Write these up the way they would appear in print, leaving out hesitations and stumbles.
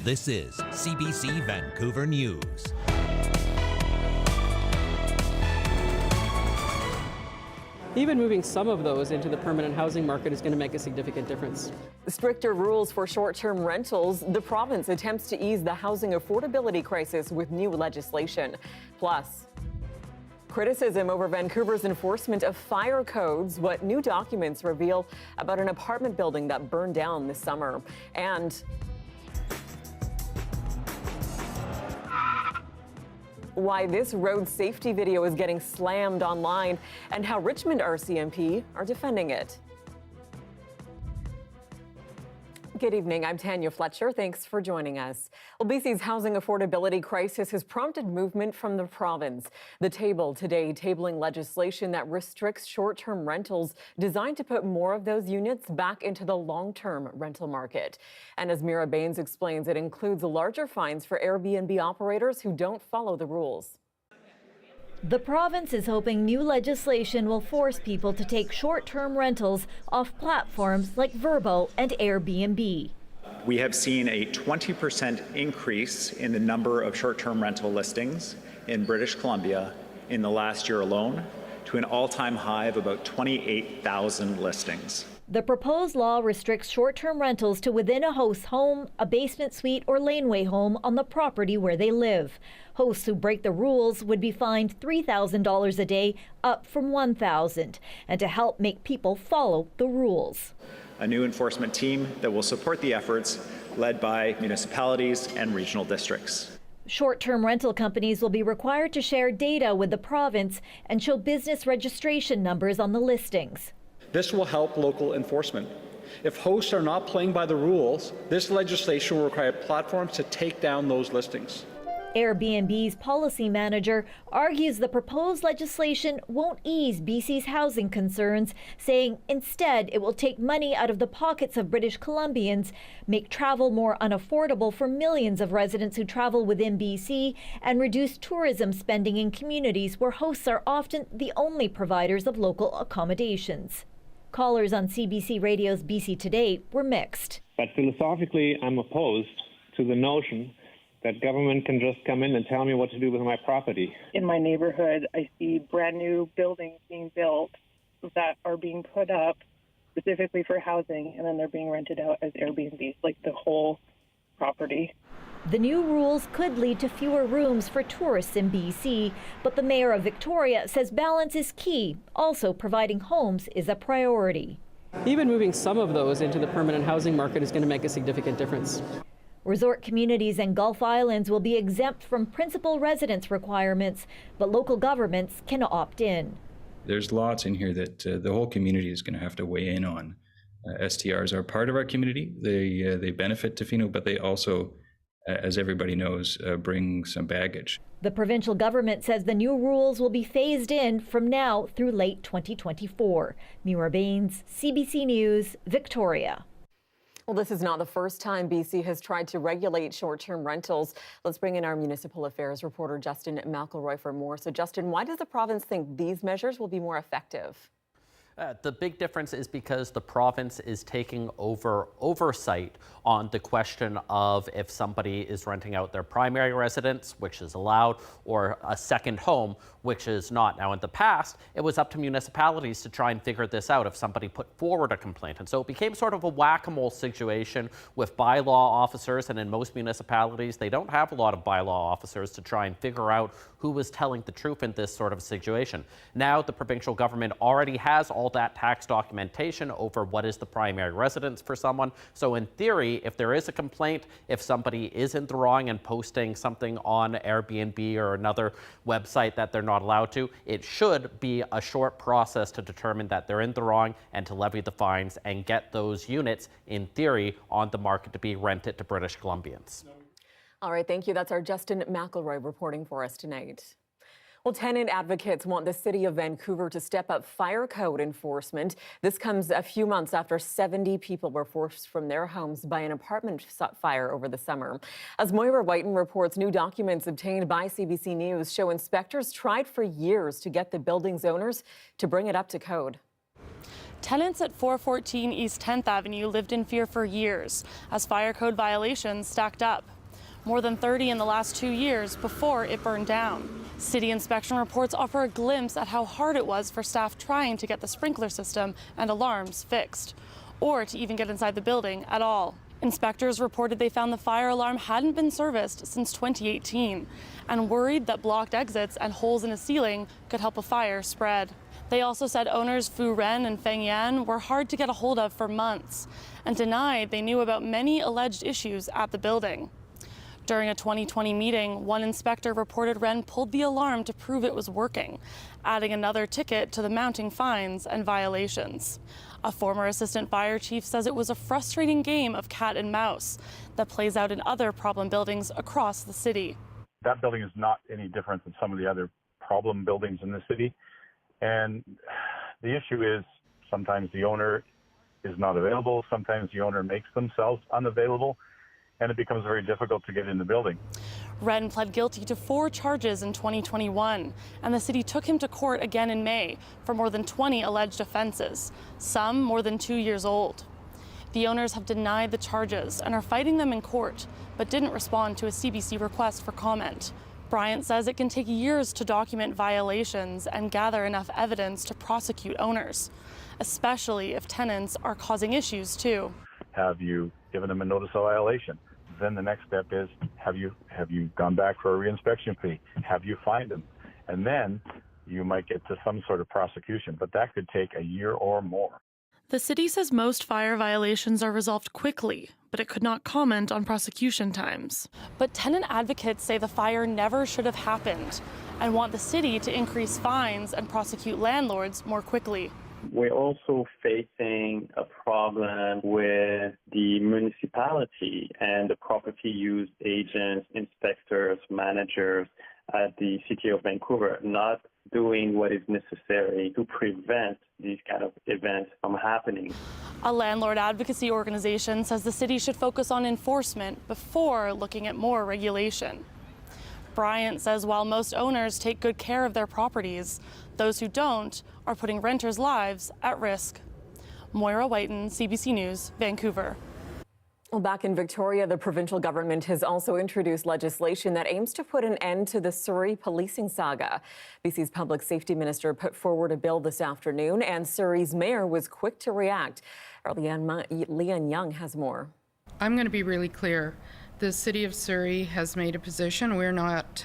This is CBC Vancouver News. Even moving some of those into the permanent housing market is going to make a significant difference. Stricter rules for short-term rentals. The province attempts to ease the housing affordability crisis with new legislation. Plus, criticism over Vancouver's enforcement of fire codes, what new documents reveal about an apartment building that burned down this summer. And why this road safety video is getting slammed online and how Richmond RCMP are defending it. Good evening, I'm Tanya Fletcher. Thanks for joining us. Well, BC's housing affordability crisis has prompted movement from the province. The Table today tabling legislation that restricts short-term rentals designed to put more of those units back into the long-term rental market. And as Mira Baines explains, it includes larger fines for Airbnb operators who don't follow the rules. The province is hoping new legislation will force people to take short-term rentals off platforms like Vrbo and Airbnb. We have seen a 20% increase in the number of short-term rental listings in British Columbia in the last year alone, to an all-time high of about 28,000 listings. The proposed law restricts short-term rentals to within a host's home, a basement suite or laneway home on the property where they live. Hosts who break the rules would be fined $3,000 a day, up from $1,000, and to help make people follow the rules. A new enforcement team that will support the efforts led by municipalities and regional districts. Short-term rental companies will be required to share data with the province and show business registration numbers on the listings. This will help local enforcement. If hosts are not playing by the rules, this legislation will require platforms to take down those listings. Airbnb's policy manager argues the proposed legislation won't ease BC's housing concerns, saying instead it will take money out of the pockets of British Columbians, make travel more unaffordable for millions of residents who travel within BC, and reduce tourism spending in communities where hosts are often the only providers of local accommodations. Callers on CBC Radio's BC Today were mixed. But philosophically, I'm opposed to the notion that government can just come in and tell me what to do with my property. In my neighborhood, I see brand new buildings being built that are being put up specifically for housing, and then they're being rented out as Airbnbs, like the whole property. The new rules could lead to fewer rooms for tourists in BC, but the mayor of Victoria says balance is key. Also, providing homes is a priority. Even moving some of those into the permanent housing market is going to make a significant difference. Resort communities and Gulf Islands will be exempt from principal residence requirements, but local governments can opt in. There's lots in here that the whole community is going to have to weigh in on. STRs are part of our community. They benefit Tofino, but they also, as everybody knows, bring some baggage. The provincial government says the new rules will be phased in from now through late 2024. Mira Baines, CBC News, Victoria. Well, this is not the first time BC has tried to regulate short-term rentals. Let's bring in our municipal affairs reporter, Justin McElroy, for more. So, Justin, why does the province think these measures will be more effective? The big difference is because the province is taking over oversight on the question of if somebody is renting out their primary residence, which is allowed, or a second home, which is not. Now, in the past, it was up to municipalities to try and figure this out if somebody put forward a complaint. And so it became sort of a whack-a-mole situation with bylaw officers, and in most municipalities, they don't have a lot of bylaw officers to try and figure out who was telling the truth in this sort of situation. Now, the provincial government already has all that tax documentation over what is the primary residence for someone. So in theory, if there is a complaint, if somebody is in the wrong and posting something on Airbnb or another website that they're not allowed to, it should be a short process to determine that they're in the wrong and to levy the fines and get those units, in theory, on the market to be rented to British Columbians. All right, thank you. That's our Justin McElroy reporting for us tonight. Well, tenant advocates want the city of Vancouver to step up fire code enforcement. This comes a few months after 70 people were forced from their homes by an apartment fire over the summer. As Moira Whiten reports, new documents obtained by CBC News show inspectors tried for years to get the building's owners to bring it up to code. Tenants at 414 East 10th Avenue lived in fear for years as fire code violations stacked up. More than 30 in the last 2 years before it burned down. City inspection reports offer a glimpse at how hard it was for staff trying to get the sprinkler system and alarms fixed, or to even get inside the building at all. Inspectors reported they found the fire alarm hadn't been serviced since 2018 and worried that blocked exits and holes in a ceiling could help a fire spread. They also said owners Fu Ren and Feng Yan were hard to get a hold of for months and denied they knew about many alleged issues at the building. During a 2020 meeting, one inspector reported Ren pulled the alarm to prove it was working, adding another ticket to the mounting fines and violations. A former assistant fire chief says it was a frustrating game of cat and mouse that plays out in other problem buildings across the city. That building is not any different than some of the other problem buildings in the city. And the issue is sometimes the owner is not available, sometimes the owner makes themselves unavailable, and it becomes very difficult to get in the building. Ren pled guilty to 4 charges in 2021, and the city took him to court again in May for more than 20 alleged offenses, some more than 2 years old. The owners have denied the charges and are fighting them in court, but didn't respond to a CBC request for comment. Bryant says it can take years to document violations and gather enough evidence to prosecute owners, especially if tenants are causing issues too. Have you given them a notice of violation? Then the next step is, have you gone back for a reinspection fee? Have you fined them? And then you might get to some sort of prosecution, but that could take a year or more. The city says most fire violations are resolved quickly, but it could not comment on prosecution times. But tenant advocates say the fire never should have happened and want the city to increase fines and prosecute landlords more quickly. We're also facing a problem with the municipality and the property use agents, inspectors, managers at the City of Vancouver not doing what is necessary to prevent these kind of events from happening. A landlord advocacy organization says the city should focus on enforcement before looking at more regulation. Bryant says while most owners take good care of their properties, those who don't are putting renters' lives at risk. Moira Whiten, CBC News, Vancouver. Well, back in Victoria, the provincial government has also introduced legislation that aims to put an end to the Surrey policing saga. BC's public safety minister put forward a bill this afternoon, and Surrey's mayor was quick to react. Our Leanne Young has more. I'm going to be really clear. The City of Surrey has made a position. We're not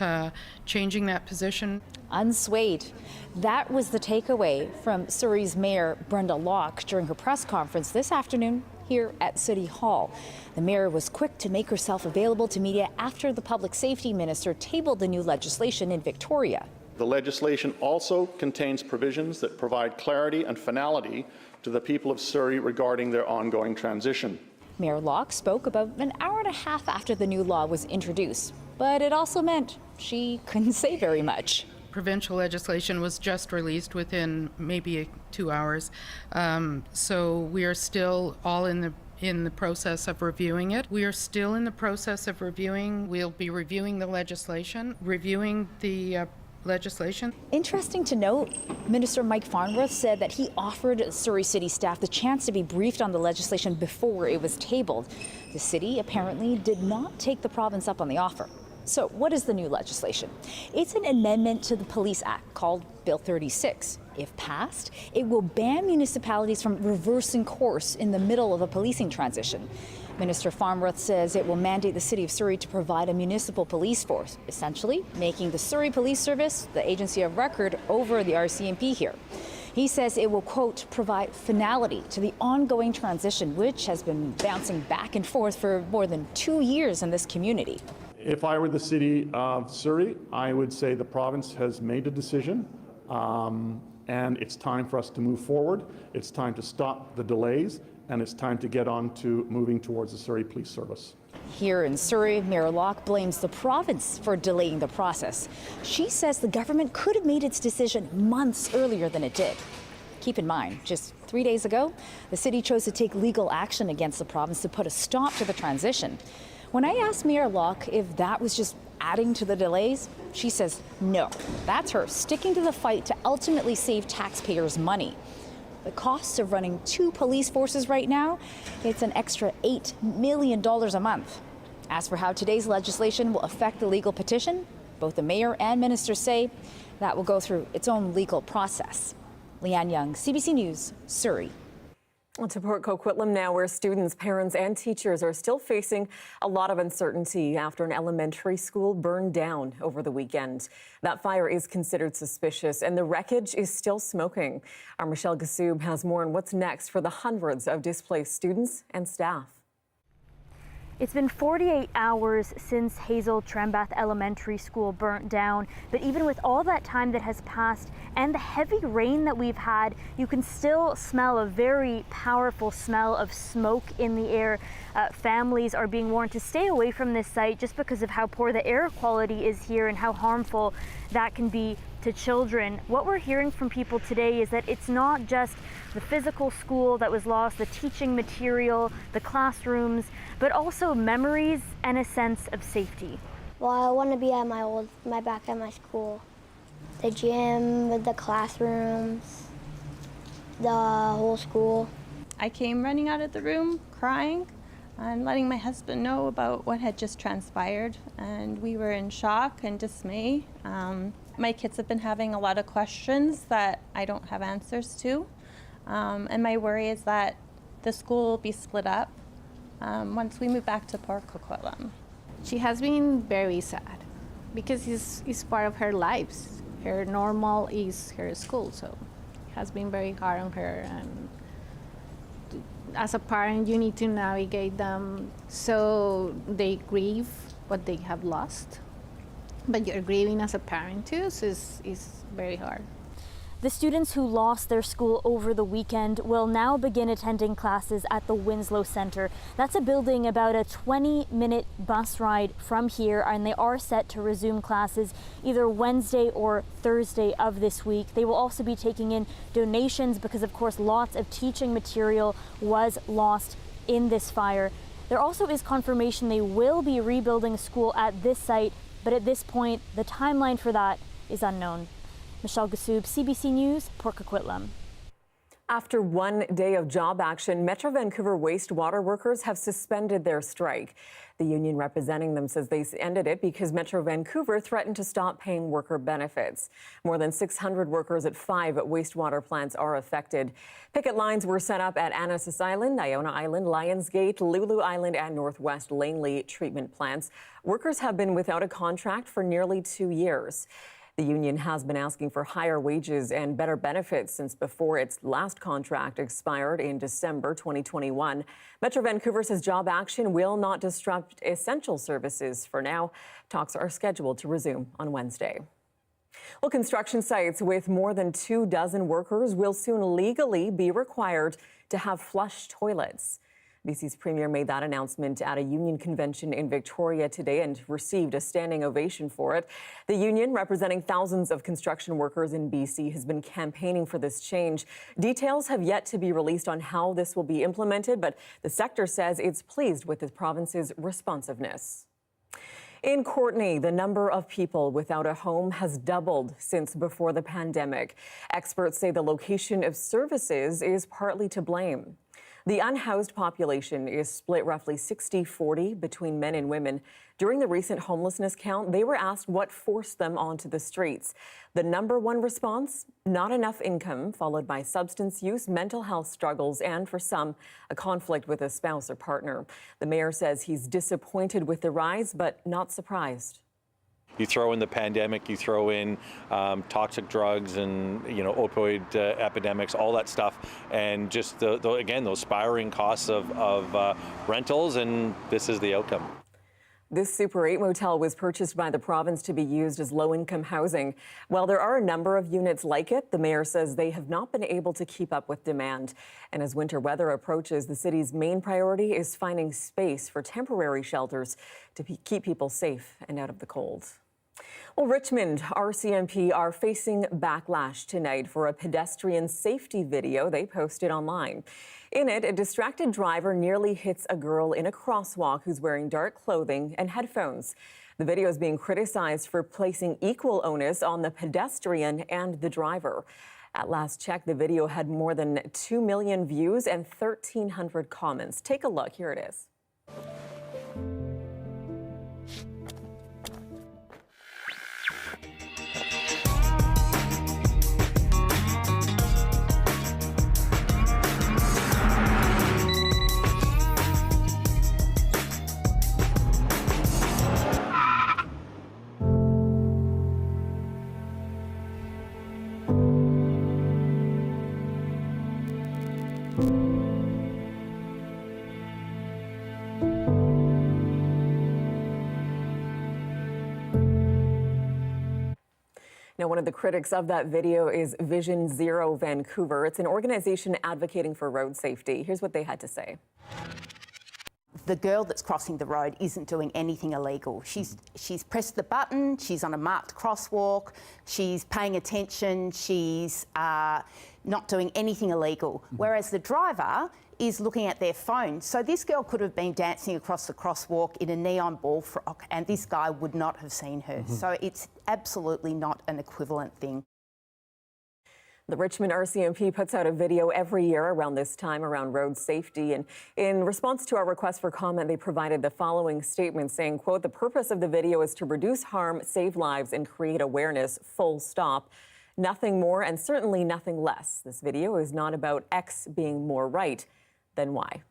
changing that position. Unswayed. That was the takeaway from Surrey's Mayor Brenda Locke during her press conference this afternoon here at City Hall. The mayor was quick to make herself available to media after the public safety minister tabled the new legislation in Victoria. The legislation also contains provisions that provide clarity and finality to the people of Surrey regarding their ongoing transition. Mayor Locke spoke about an hour and a half after the new law was introduced, but it also meant she couldn't say very much. Provincial legislation was just released within maybe 2 hours, so we are still all in the process of reviewing it. We are still in the process of reviewing. We'll be reviewing the legislation, reviewing the legislation. Interesting to note, Minister Mike Farnworth said that he offered Surrey City staff the chance to be briefed on the legislation before it was tabled. The city apparently did not take the province up on the offer. So what is the new legislation? It's an amendment to the Police Act called Bill 36. If passed, it will ban municipalities from reversing course in the middle of a policing transition. Minister Farnworth says it will mandate the City of Surrey to provide a municipal police force, essentially making the Surrey Police Service the agency of record over the RCMP here. He says it will, quote, provide finality to the ongoing transition, which has been bouncing back and forth for more than 2 years in this community. If I were the City of Surrey, I would say the province has made a decision, and it's time for us to move forward. It's time to stop the delays, and it's time to get on to moving towards the Surrey Police Service. Here in Surrey, Mayor Locke blames the province for delaying the process. She says the government could have made its decision months earlier than it did. Keep in mind, just 3 days ago, the city chose to take legal action against the province to put a stop to the transition. When I asked Mayor Locke if that was just adding to the delays, she says no. That's her sticking to the fight to ultimately save taxpayers money. The costs of running 2 police forces right now, it's an extra $8 million a month. As for how today's legislation will affect the legal petition, both the mayor and minister say that will go through its own legal process. Leanne Young, CBC News, Surrey. To Port Coquitlam now, where students, parents and teachers are still facing a lot of uncertainty after an elementary school burned down over the weekend. That fire is considered suspicious and the wreckage is still smoking. Our Michelle Gassoub has more on what's next for the hundreds of displaced students and staff. It's been 48 hours since Hazel Trembath Elementary School burnt down, but even with all that time that has passed and the heavy rain that we've had, you can still smell a very powerful smell of smoke in the air. Families are being warned to stay away from this site just because of how poor the air quality is here and how harmful that can be to children. What we're hearing from people today is that it's not just the physical school that was lost, the teaching material, the classrooms, but also memories and a sense of safety. Well, I want to be at back at my school. The gym, the classrooms, the whole school. I came running out of the room crying and letting my husband know about what had just transpired, and we were in shock and dismay. My kids have been having a lot of questions that I don't have answers to, and my worry is that the school will be split up once we move back to Port Coquitlam. She has been very sad because it's part of her lives. Her normal is her school, so it has been very hard on her. And as a parent, you need to navigate them so they grieve what they have lost. But you're grieving as a parent too, so it's very hard. The students who lost their school over the weekend will now begin attending classes at the Winslow Centre. That's a building about a 20-minute bus ride from here, and they are set to resume classes either Wednesday or Thursday of this week. They will also be taking in donations because, of course, lots of teaching material was lost in this fire. There also is confirmation they will be rebuilding a school at this site, but at this point, the timeline for that is unknown. Michelle Gassoub, CBC News, Port Coquitlam. After one day of job action, Metro Vancouver wastewater workers have suspended their strike. The union representing them says they ended it because Metro Vancouver threatened to stop paying worker benefits. More than 600 workers at 5 wastewater plants are affected. Picket lines were set up at Anasis Island, Iona Island, Lionsgate, Lulu Island, and Northwest Langley treatment plants. Workers have been without a contract for nearly 2 years. The union has been asking for higher wages and better benefits since before its last contract expired in December 2021. Metro Vancouver says job action will not disrupt essential services for now. Talks are scheduled to resume on Wednesday. Well, construction sites with more than 24 workers will soon legally be required to have flush toilets. BC's Premier made that announcement at a union convention in Victoria today and received a standing ovation for it. The union, representing thousands of construction workers in BC, has been campaigning for this change. Details have yet to be released on how this will be implemented, but the sector says it's pleased with the province's responsiveness. In Courtenay, the number of people without a home has doubled since before the pandemic. Experts say the location of services is partly to blame. The unhoused population is split roughly 60-40 between men and women. During the recent homelessness count, they were asked what forced them onto the streets. The number one response, not enough income, followed by substance use, mental health struggles, and for some, a conflict with a spouse or partner. The mayor says he's disappointed with the rise, but not surprised. You throw in the pandemic, you throw in toxic drugs and opioid epidemics, all that stuff, and just again those spiraling costs of rentals, and this is the outcome. This Super 8 motel was purchased by the province to be used as low-income housing. While there are a number of units like it, the mayor says they have not been able to keep up with demand. And as winter weather approaches, the city's main priority is finding space for temporary shelters to keep people safe and out of the cold. Well, Richmond RCMP are facing backlash tonight for a pedestrian safety video they posted online. In it, a distracted driver nearly hits a girl in a crosswalk who's wearing dark clothing and headphones. The video is being criticized for placing equal onus on the pedestrian and the driver. At last check, the video had more than 2 million views and 1,300 comments. Take a look. Here it is. Now, one of the critics of that video is Vision Zero Vancouver. It's an organization advocating for road safety. Here's what they had to say. The girl that's crossing the road isn't doing anything illegal. She's pressed the button, she's on a marked crosswalk, she's paying attention, she's not doing anything illegal. Whereas the driver is looking at their phone. So this girl could have been dancing across the crosswalk in a neon ball frock and this guy would not have seen her. So it's absolutely not an equivalent thing. The Richmond RCMP puts out a video every year around this time around road safety. And in response to our request for comment, they provided the following statement saying, quote, "The purpose of the video is to reduce harm, save lives, and create awareness, full stop. Nothing more and certainly nothing less. This video is not about X being more right than Y."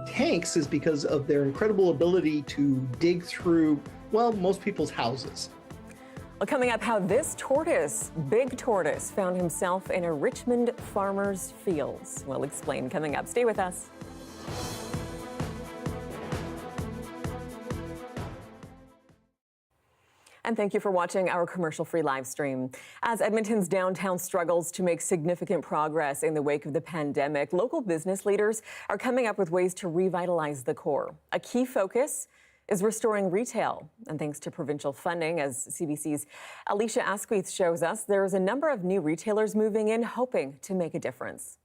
Tanks is because of their incredible ability to dig through, well, most people's houses. Well, coming up, how this tortoise, big tortoise, found himself in a Richmond farmer's fields. We'll explain coming up. Stay with us. And thank you for watching our commercial-free live stream. As Edmonton's downtown struggles to make significant progress in the wake of the pandemic, local business leaders are coming up with ways to revitalize the core. A key focus is restoring retail. And thanks to provincial funding, as CBC's Alicia Asquith shows us, there's a number of new retailers moving in, hoping to make a difference.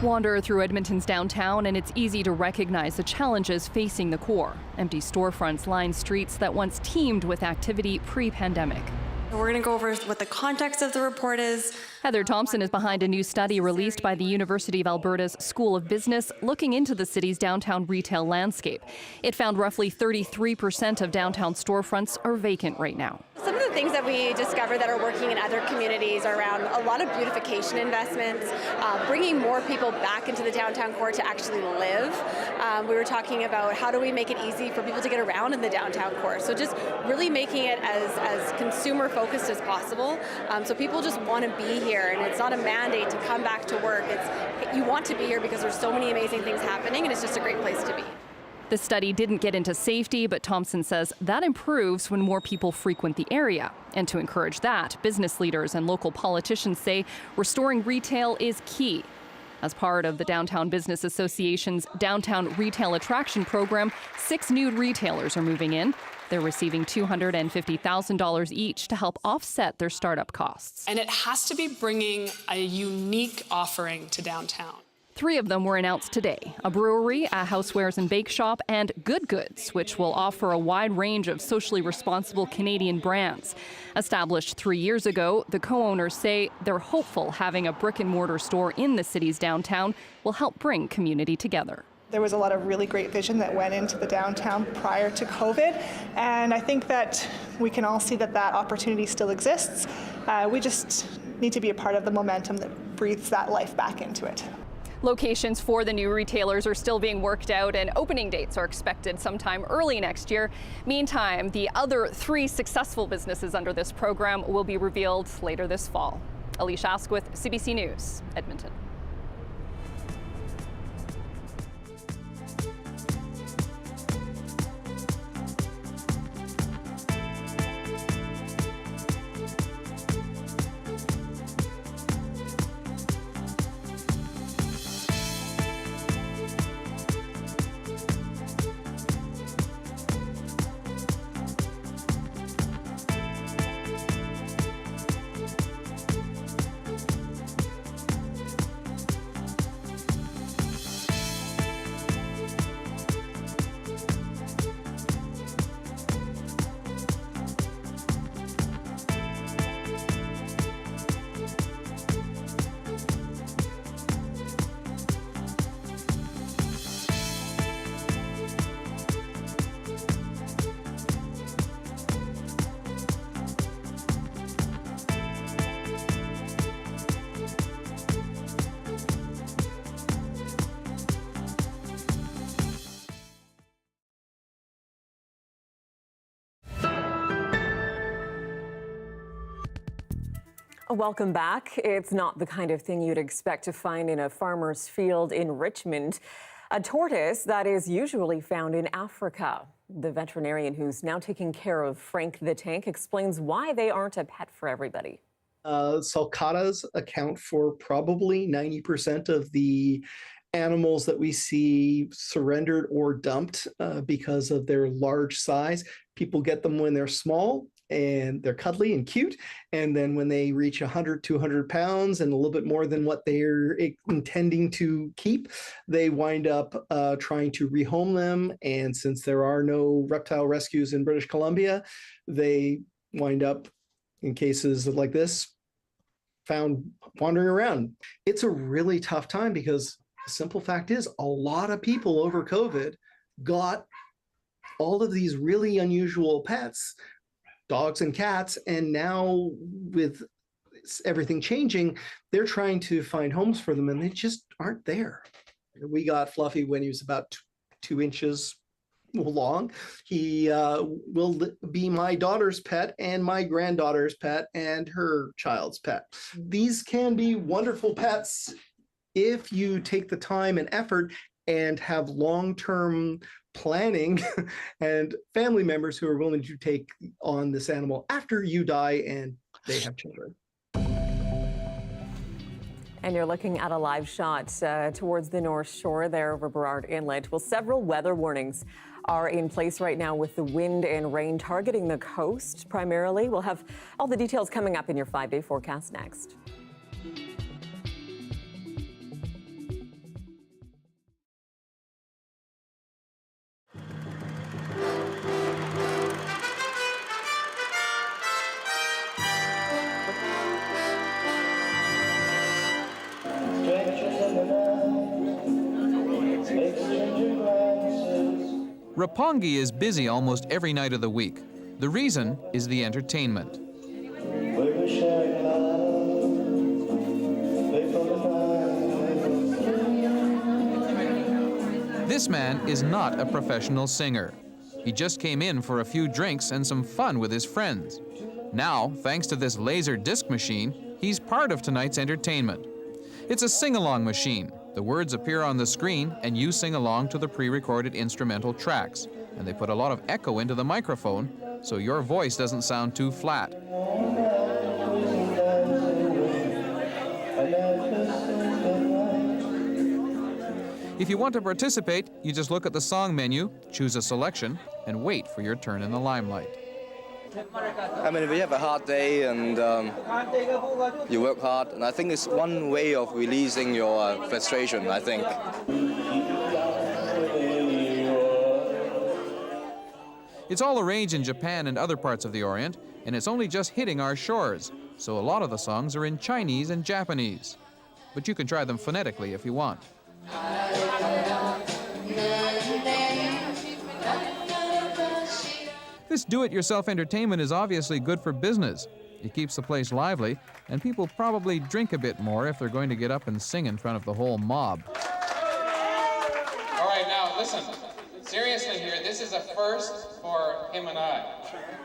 Wander through Edmonton's downtown and it's easy to recognize the challenges facing the core. Empty storefronts line streets that once teemed with activity pre-pandemic. We're going to go over what the context of the report is. Heather Thompson is behind a new study released by the University of Alberta's School of Business looking into the city's downtown retail landscape. It found roughly 33% of downtown storefronts are vacant right now. Some of the things that we discovered that are working in other communities are around a lot of beautification investments, bringing more people back into the downtown core to actually live. We were talking about how do we make it easy for people to get around in the downtown core. So just really making it as consumer focused as possible. So people just want to be here, and it's not a mandate to come back to work. It's you want to be here because there's so many amazing things happening, and it's just a great place to be. The study didn't get into safety, but Thompson says that improves when more people frequent the area. And to encourage that, business leaders and local politicians say restoring retail is key. As part of the Downtown Business Association's Downtown Retail Attraction Program, 6 new retailers are moving in. They're receiving $250,000 each to help offset their startup costs. And it has to be bringing a unique offering to downtown. 3 of them were announced today: a brewery, a housewares and bake shop, and Good Goods, which will offer a wide range of socially responsible Canadian brands. Established 3 years ago, the co-owners say they're hopeful having a brick-and-mortar store in the city's downtown will help bring community together. There was a lot of really great vision that went into the downtown prior to COVID, and I think that we can all see that that opportunity still exists. We just need to be a part of the momentum that breathes that life back into it. Locations for the new retailers are still being worked out, and opening dates are expected sometime early next year. Meantime, the other 3 successful businesses under this program will be revealed later this fall. Alicia Asquith, CBC News, Edmonton. Welcome back. It's not the kind of thing you'd expect to find in a farmer's field in Richmond. A tortoise that is usually found in Africa. The veterinarian who's now taking care of Frank the Tank explains why they aren't a pet for everybody. Sulcatas account for probably 90% of the animals that we see surrendered or dumped because of their large size. People get them when they're small and they're cuddly and cute. And then when they reach 100, 200 pounds and a little bit more than what they're intending to keep, they wind up trying to rehome them. And since there are no reptile rescues in British Columbia, they wind up, in cases like this, found wandering around. It's a really tough time because the simple fact is a lot of people over COVID got all of these really unusual pets, dogs and cats, and now with everything changing, they're trying to find homes for them and they just aren't there. We got Fluffy when he was about 2 inches long. He will be my daughter's pet and my granddaughter's pet and her child's pet. These can be wonderful pets if you take the time and effort and have long-term planning and family members who are willing to take on this animal after you die and they have children. And you're looking at a live shot towards the North Shore there over Burrard Inlet. Well, several weather warnings are in place right now with the wind and rain targeting the coast primarily. We'll have all the details coming up in your 5-day forecast next. Roppongi is busy almost every night of the week. The reason is the entertainment. This man is not a professional singer. He just came in for a few drinks and some fun with his friends. Now, thanks to this laser disc machine, he's part of tonight's entertainment. It's a sing-along machine. The words appear on the screen and you sing along to the pre-recorded instrumental tracks. And they put a lot of echo into the microphone so your voice doesn't sound too flat. If you want to participate, you just look at the song menu, choose a selection, and wait for your turn in the limelight. I mean, if you have a hard day and you work hard, and I think it's one way of releasing your frustration, I think. It's all the rage in Japan and other parts of the Orient, and it's only just hitting our shores, so a lot of the songs are in Chinese and Japanese. But you can try them phonetically if you want. This do-it-yourself entertainment is obviously good for business. It keeps the place lively, and people probably drink a bit more if they're going to get up and sing in front of the whole mob. All right, now listen. Seriously here, this is a first for him and I,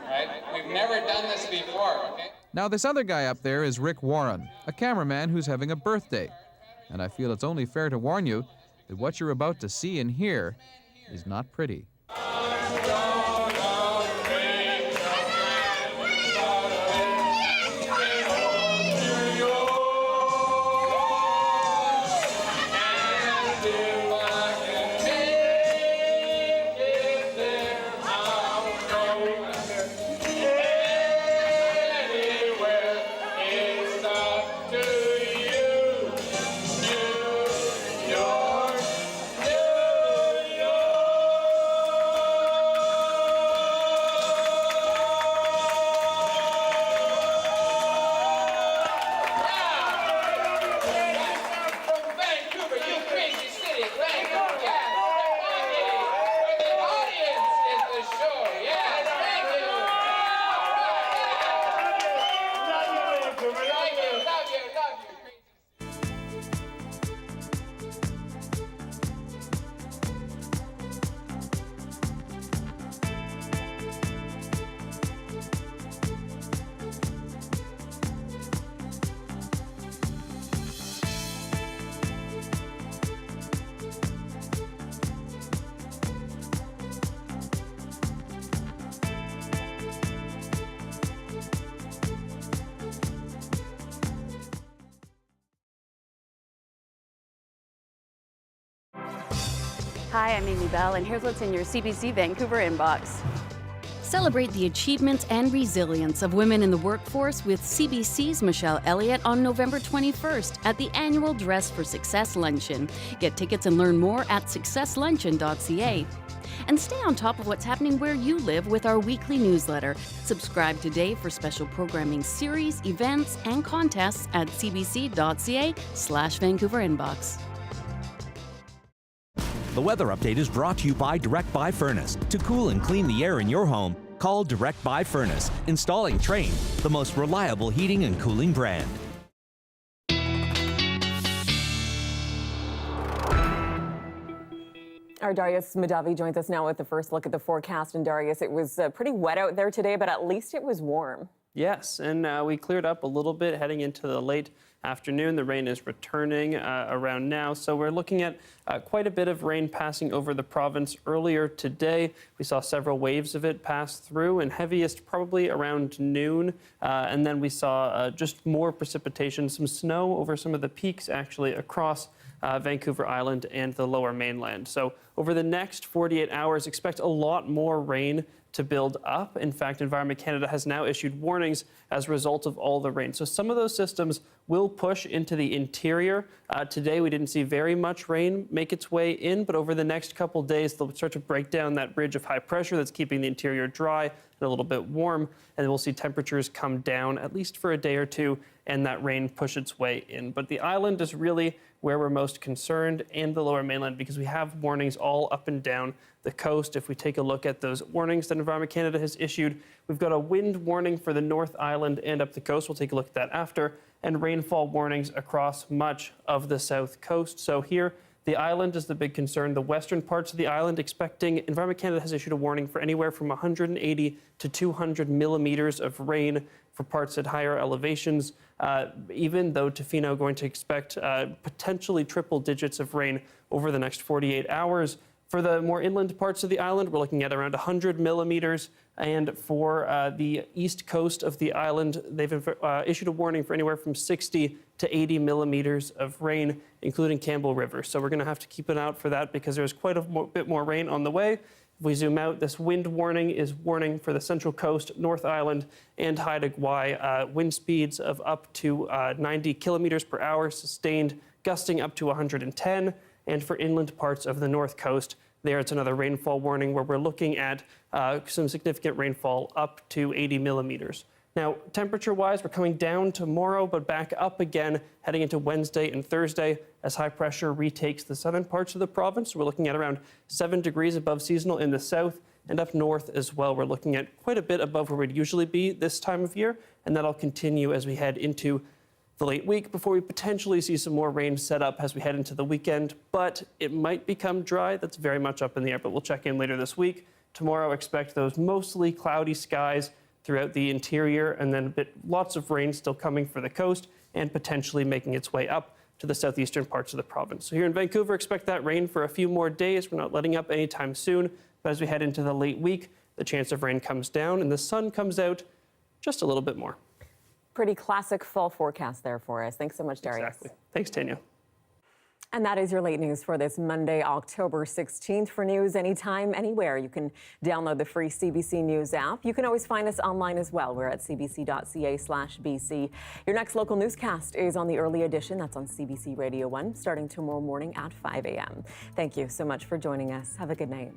right? We've never done this before, okay? Now this other guy up there is Rick Warren, a cameraman who's having a birthday. And I feel it's only fair to warn you that what you're about to see and hear is not pretty. Hi, I'm Amy Bell, and here's what's in your CBC Vancouver inbox. Celebrate the achievements and resilience of women in the workforce with CBC's Michelle Elliott on November 21st at the annual Dress for Success Luncheon. Get tickets and learn more at successluncheon.ca. And stay on top of what's happening where you live with our weekly newsletter. Subscribe today for special programming series, events, and contests at cbc.ca/Vancouver Inbox. The weather update is brought to you by Direct Buy Furnace. To cool and clean the air in your home, call Direct Buy Furnace. Installing Trane, the most reliable heating and cooling brand. Our Darius Madavi joins us now with the first look at the forecast. And Darius, it was pretty wet out there today, but at least it was warm. Yes, and we cleared up a little bit heading into the late afternoon. The rain is returning around now, so we're looking at quite a bit of rain passing over the province earlier today. We saw several waves of it pass through, and heaviest probably around noon, and then we saw just more precipitation, some snow over some of the peaks actually across Vancouver Island and the Lower Mainland. So over the next 48 hours, expect a lot more rain to build up. In fact, Environment Canada has now issued warnings as a result of all the rain. So some of those systems will push into the interior. Today, we didn't see very much rain make its way in, but over the next couple days, they'll start to break down that bridge of high pressure that's keeping the interior dry and a little bit warm. And we'll see temperatures come down at least for a day or two, and that rain push its way in. But the island is really where we're most concerned, and the Lower Mainland, because we have warnings all up and down the coast. If we take a look at those warnings that Environment Canada has issued, we've got a wind warning for the North Island and up the coast. We'll take a look at that after, and rainfall warnings across much of the south coast. So here, the island is the big concern. The western parts of the island expecting, Environment Canada has issued a warning for anywhere from 180 to 200 millimeters of rain for parts at higher elevations. Even though Tofino going to expect potentially triple digits of rain over the next 48 hours. For the more inland parts of the island, we're looking at around 100 millimeters. And for the east coast of the island, they've issued a warning for anywhere from 60 to 80 millimeters of rain, including Campbell River. So we're going to have to keep an eye out for that because there's quite a bit more rain on the way. If we zoom out, this wind warning is warning for the Central Coast, North Island, and Haida Gwaii. Wind speeds of up to 90 kilometers per hour, sustained, gusting up to 110. And for inland parts of the North Coast, there it's another rainfall warning where we're looking at some significant rainfall up to 80 millimeters. Now, temperature-wise, we're coming down tomorrow, but back up again heading into Wednesday and Thursday as high pressure retakes the southern parts of the province. We're looking at around 7 degrees above seasonal in the south, and up north as well. We're looking at quite a bit above where we'd usually be this time of year, and that'll continue as we head into the late week before we potentially see some more rain set up as we head into the weekend. But it might become dry. That's very much up in the air, but we'll check in later this week. Tomorrow, expect those mostly cloudy skies throughout the interior, and then lots of rain still coming for the coast and potentially making its way up to the southeastern parts of the province. So here in Vancouver, expect that rain for a few more days. We're not letting up anytime soon, but as we head into the late week, the chance of rain comes down and the sun comes out just a little bit more. Pretty classic fall forecast there for us. Thanks so much, Darius. Exactly. Thanks, Tanya. And that is your late news for this Monday, October 16th. For news anytime, anywhere, you can download the free CBC News app. You can always find us online as well. We're at cbc.ca/BC. Your next local newscast is on the early edition. That's on CBC Radio 1, starting tomorrow morning at 5 a.m. Thank you so much for joining us. Have a good night.